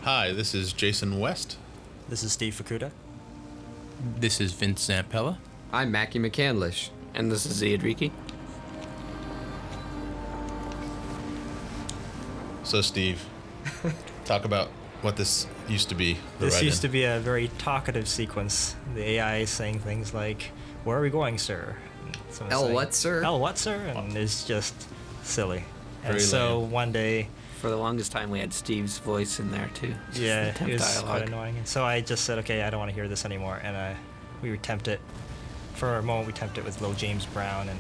Hi, this is Jason West. This is Steve Fukuda. This is Vince Zampella. I'm Mackie McCandlish. And this is Ziadriki. So, Steve, talk about what this used to be. This used to be a very talkative sequence. The AI is saying things like, "Where are we going, sir?" What, sir? What, sir? And it's just silly. And Very so lame. one day, For the longest time, we had Steve's voice in there too. Just the yeah, temp it was dialogue. quite annoying. And so I just said, okay, I don't want to hear this anymore. And we would tempt it. For a moment, we tempted it with Little James Brown, and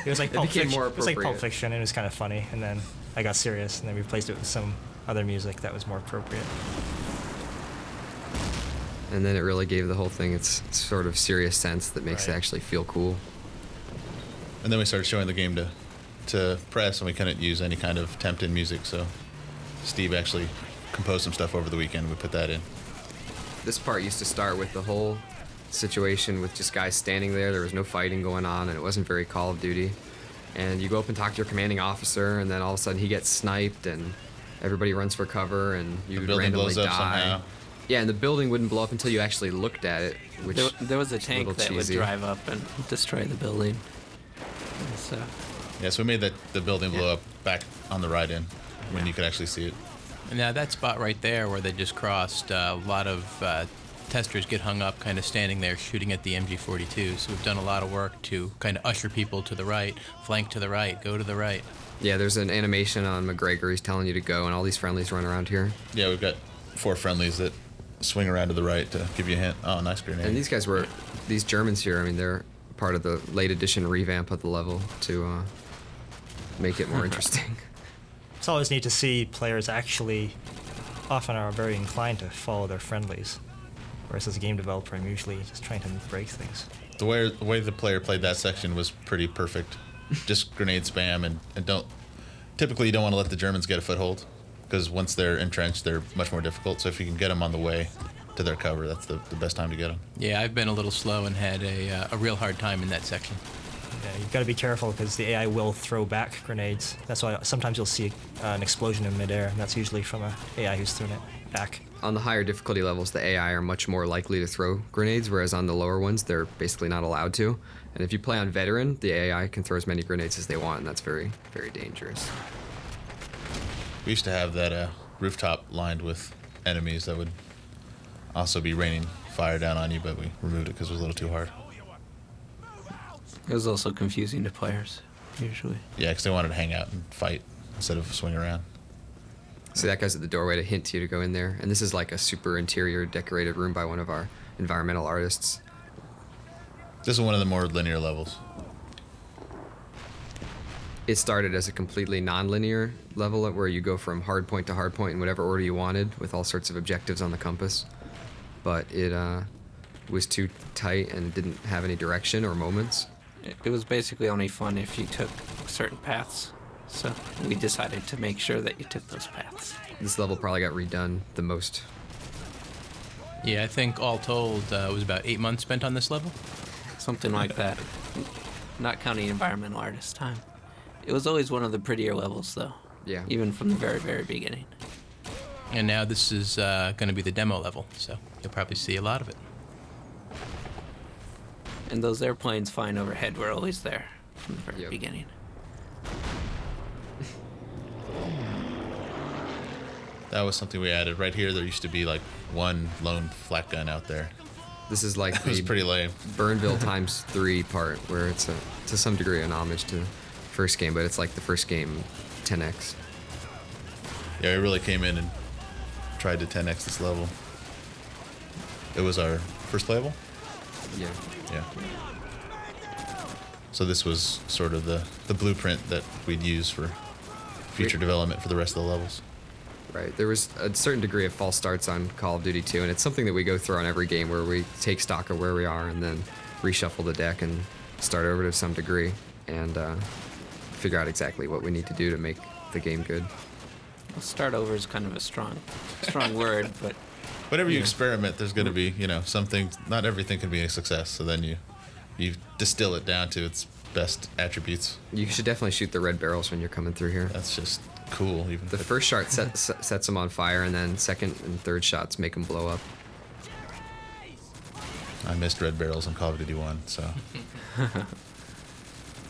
it was like It Pulp became Fiction. more It was like Pulp appropriate. Fiction, and it was kind of funny. And then I got serious, and then we replaced it with some other music that was more appropriate. And then it really gave the whole thing its sort of serious sense that makes it Right. actually feel cool. And then we started showing the game to press, and we couldn't use any kind of tempt-in music, so Steve actually composed some stuff over the weekend. We put that in. This part used to start with the whole situation with just guys standing there. There was no fighting going on, and it wasn't very Call of Duty. And you go up and talk to your commanding officer, and then all of a sudden he gets sniped, and everybody runs for cover, and you The building randomly blows up die. somehow. Yeah, and the building wouldn't blow up until you actually looked at it, which There was a is tank little that would cheesy. drive up and destroy the building. So, Yeah, so we made the building blow up back on the ride-in when you could actually see it. And now that spot right there where they just crossed, a lot of testers get hung up kind of standing there shooting at the MG42. So we've done a lot of work to kind of usher people to the right, flank to the right, go to the right. Yeah, there's an animation on McGregor. He's telling you to go, and all these friendlies run around here. Yeah, we've got 4 friendlies that swing around to the right to give you a hint. Oh, nice grenade. And these Germans here, I mean, they're part of the late edition revamp of the level to make it more interesting. It's always neat to see players actually often are very inclined to follow their friendlies. Whereas as a game developer, I'm usually just trying to break things. The way the player played that section was pretty perfect. Just grenade spam and typically you don't want to let the Germans get a foothold because once they're entrenched, they're much more difficult. So if you can get them on the way to their cover, that's the best time to get them. Yeah, I've been a little slow and had a real hard time in that section. Yeah, you've got to be careful because the AI will throw back grenades. That's why sometimes you'll see an explosion in midair, and that's usually from an AI who's thrown it back. On the higher difficulty levels, the AI are much more likely to throw grenades, whereas on the lower ones, they're basically not allowed to. And if you play on Veteran, the AI can throw as many grenades as they want, and that's very, very dangerous. We used to have that rooftop lined with enemies that would also be raining fire down on you, but we removed it because it was a little too hard. it was also confusing to players, usually. Yeah, because they wanted to hang out and fight instead of swing around. So that guy's at the doorway to hint to you to go in there. And this is like a super interior decorated room by one of our environmental artists. This is one of the more linear levels. It started as a completely non-linear level where you go from hard point to hard point in whatever order you wanted with all sorts of objectives on the compass. But it was too tight and didn't have any direction or moments. It was basically only fun if you took certain paths. So we decided to make sure that you took those paths. This level probably got redone the most. Yeah, I think all told, it was about 8 months spent on this level. Something like that. Not counting environmental artist time. It was always one of the prettier levels, though. Yeah. Even from the very, very beginning. And now this is going to be the demo level, so you'll probably see a lot of it. And those airplanes flying overhead were always there from the very Yep. beginning. That was something we added. Right here, there used to be like one lone flak gun out there. This is like It was the pretty lame. Burnville times 3 part where it's to some degree an homage to the first game, but it's like the first game 10x. Yeah, we really came in and tried to 10x this level. It was our first playable? Yeah. Yeah. So this was sort of the blueprint that we'd use for future development for the rest of the levels. Right. There was a certain degree of false starts on Call of Duty 2, and it's something that we go through on every game where we take stock of where we are and then reshuffle the deck and start over to some degree and figure out exactly what we need to do to make the game good. Well, start over is kind of a strong word, but Whenever you experiment, there's going to be, some things, not everything can be a success. So then you distill it down to its best attributes. You should definitely shoot the red barrels when you're coming through here. That's just cool. Even The if it- first shot sets them on fire, and then second and third shots make them blow up. I missed red barrels in Call of Duty 1, so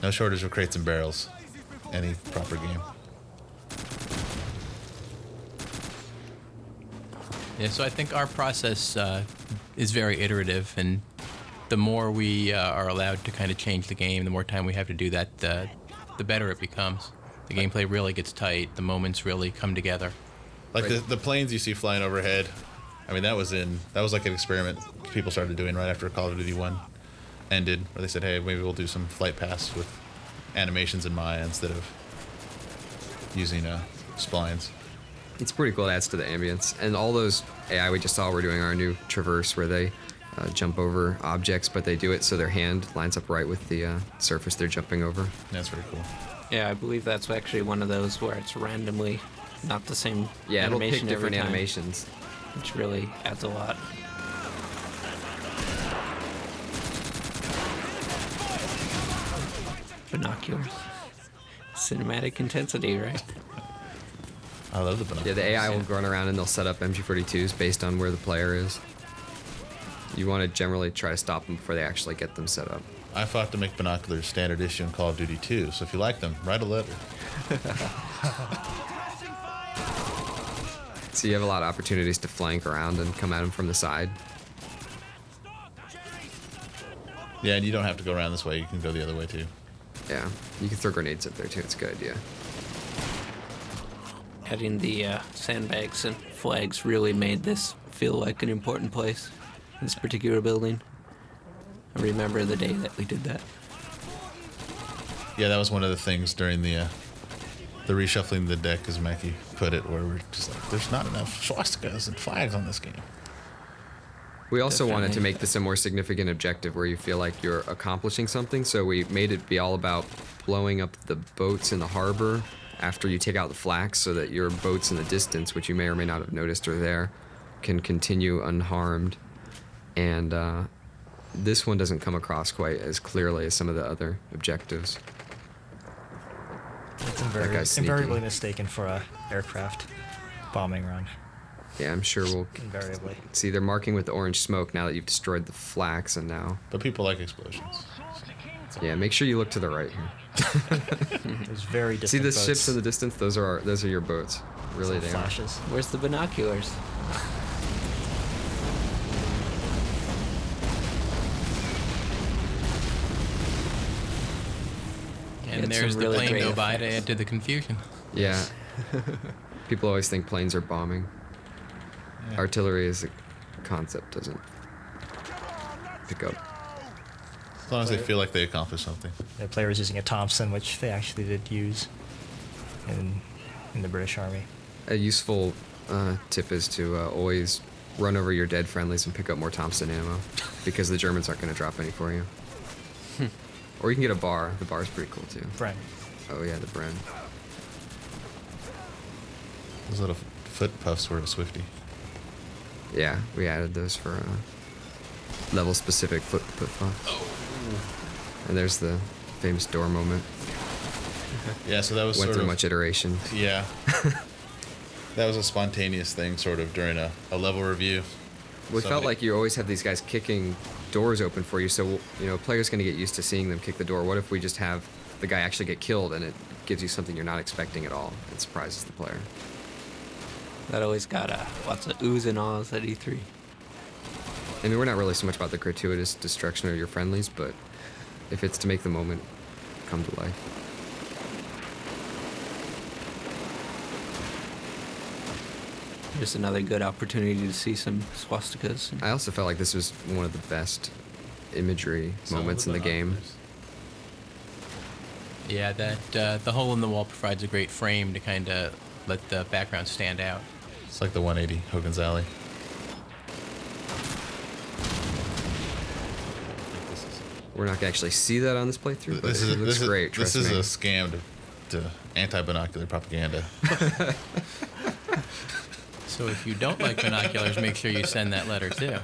no shortage of crates and barrels. Any proper game. Yeah, so I think our process is very iterative, and the more we are allowed to kind of change the game, the more time we have to do that, the better it becomes. The gameplay really gets tight. The moments really come together. Like Right. the planes you see flying overhead. I mean, that was like an experiment people started doing right after Call of Duty 1 ended, where they said, hey, maybe we'll do some flight paths with animations in Maya instead of using splines. It's pretty cool. It adds to the ambience. And all those AI we just saw were doing our new traverse where they jump over objects, but they do it so their hand lines up right with the surface they're jumping over. That's pretty cool. Yeah, I believe that's actually one of those where it's randomly not the same Yeah, it'll pick animation every different time, animations. which really adds a lot. Binoculars. Cinematic intensity, right? I love the binoculars. Yeah, the AI will run around and they'll set up MG42s based on where the player is. You want to generally try to stop them before they actually get them set up. I fought to make binoculars standard issue in Call of Duty 2, so if you like them, write a letter. So you have a lot of opportunities to flank around and come at them from the side. Yeah, and you don't have to go around this way. You can go the other way, too. Yeah, you can throw grenades up there too. It's a good idea. Adding the sandbags and flags really made this feel like an important place, this particular building. I remember the day that we did that. Yeah, that was one of the things during the reshuffling the deck, as Mackie put it, where we're just like, there's not enough swastikas and flags on this game. We also wanted to Definitely. make this a more significant objective where you feel like you're accomplishing something, so we made it be all about blowing up the boats in the harbor after you take out the flags so that your boats in the distance, which you may or may not have noticed are there, can continue unharmed. And this one doesn't come across quite as clearly as some of the other objectives. It's guy's sneaky. invariably mistaken for a aircraft bombing run. Yeah, I'm sure we'll Invariably. see they're marking with the orange smoke now that you've destroyed the flags, and now, But people like explosions. yeah, make sure you look to the right here. There's very See distant the boats ships in the distance? Those are your boats. Really, and they are. flashes. Where's the binoculars? And It's there's some the really plane great go by to effects. add to the confusion. Yeah. People always think planes are bombing. Yeah. Artillery as a concept doesn't pick up. As long as they feel like they accomplished something. The player was using a Thompson, which they actually did use in the British Army. A useful tip is to always run over your dead friendlies and pick up more Thompson ammo, because the Germans aren't going to drop any for you. Or you can get a bar. The bar's pretty cool too. Brent. Oh yeah, the Bren. Those little foot puffs were a Swifty. Yeah, we added those for level specific foot puffs. And there's the famous door moment. Yeah, so that was Went sort through of much iteration. Yeah. That was a spontaneous thing, sort of, during a level review. We felt Somebody- like you always have these guys kicking doors open for you, so a player's going to get used to seeing them kick the door. What if we just have the guy actually get killed and it gives you something you're not expecting at all? It surprises the player. That always got lots of oohs and ahs at E E3. I mean, we're not really so much about the gratuitous destruction of your friendlies, but if it's to make the moment come to life. Just another good opportunity to see some swastikas. I also felt like this was one of the best imagery moments in the game. Yeah, that the hole in the wall provides a great frame to kind of let the background stand out. It's like the 180 Hogan's Alley. We're not going to actually see that on this playthrough, but This it is looks great, This trust is me. a scam to anti-binocular propaganda. So if you don't like binoculars, make sure you send that letter too.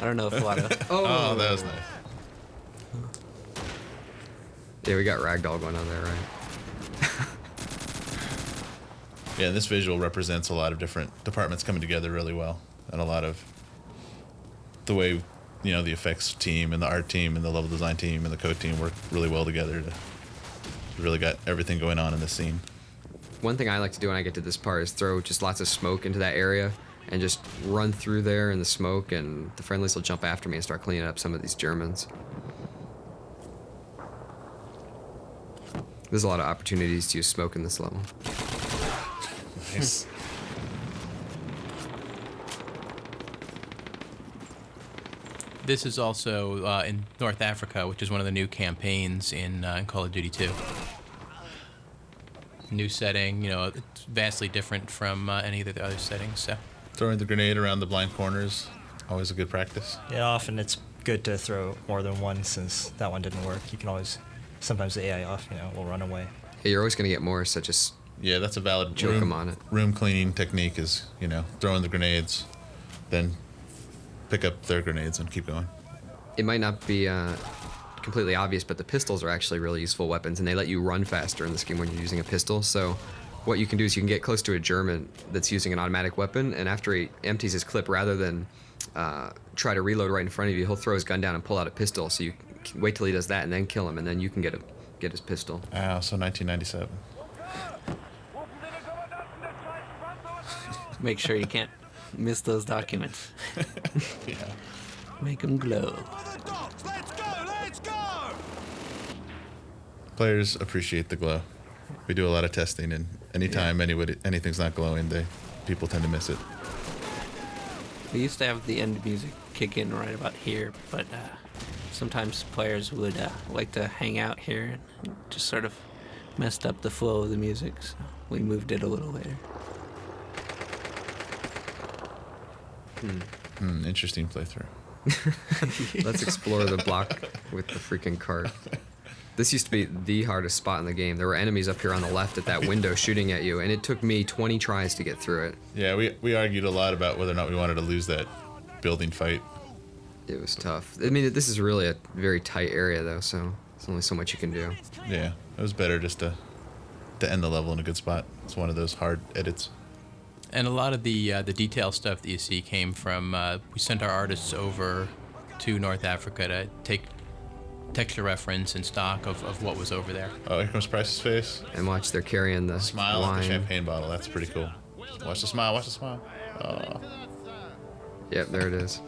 I don't know if a lot of Oh, that was nice. Yeah, we got Ragdoll going on there, right? Yeah, and this visual represents a lot of different departments coming together really well, and a lot of the way, you know, the effects team and the art team and the level design team and the code team work really well together to really got everything going on in this scene. One thing I like to do when I get to this part is throw just lots of smoke into that area and just run through there in the smoke, and the friendlies will jump after me and start cleaning up some of these Germans. There's a lot of opportunities to use smoke in this level. Nice. This is also in North Africa, which is one of the new campaigns in Call of Duty 2. New setting, you know, it's vastly different from any of the other settings. So Throwing the grenade around the blind corners, always a good practice. Yeah, often it's good to throw more than one since that one didn't work. You can always, sometimes the AI off, will run away. Yeah, you're always going to get more, so just Yeah, that's a valid Joke 'em on it. room cleaning technique is, throwing the grenades, then pick up their grenades and keep going. it might not be completely obvious, but the pistols are actually really useful weapons, and they let you run faster in this game when you're using a pistol. So what you can do is you can get close to a German that's using an automatic weapon, and after he empties his clip, rather than try to reload right in front of you, he'll throw his gun down and pull out a pistol. So you can wait till he does that and then kill him, and then you can get his pistol. So 1997. Make sure you can't miss those documents. Yeah. Make them glow. Players appreciate the glow. We do a lot of testing, and anytime anything's not glowing, people tend to miss it. We used to have the end music kick in right about here, but sometimes players would like to hang out here and just sort of messed up the flow of the music, so we moved it a little later. Interesting playthrough. Let's explore the block with the freaking cart. This used to be the hardest spot in the game. There were enemies up here on the left at that window shooting at you, and it took me 20 tries to get through it. Yeah, we argued a lot about whether or not we wanted to lose that building fight. It was tough. I mean, this is really a very tight area, though, so there's only so much you can do. Yeah, it was better just to end the level in a good spot. It's one of those hard edits. And a lot of the detail stuff that you see came from, we sent our artists over to North Africa to take texture reference and stock of what was over there. Oh, here comes Price's face. And watch, they're carrying the Smile wine. at the champagne bottle. That's pretty cool. Watch the smile. Watch the smile. Oh. Yep, there it is.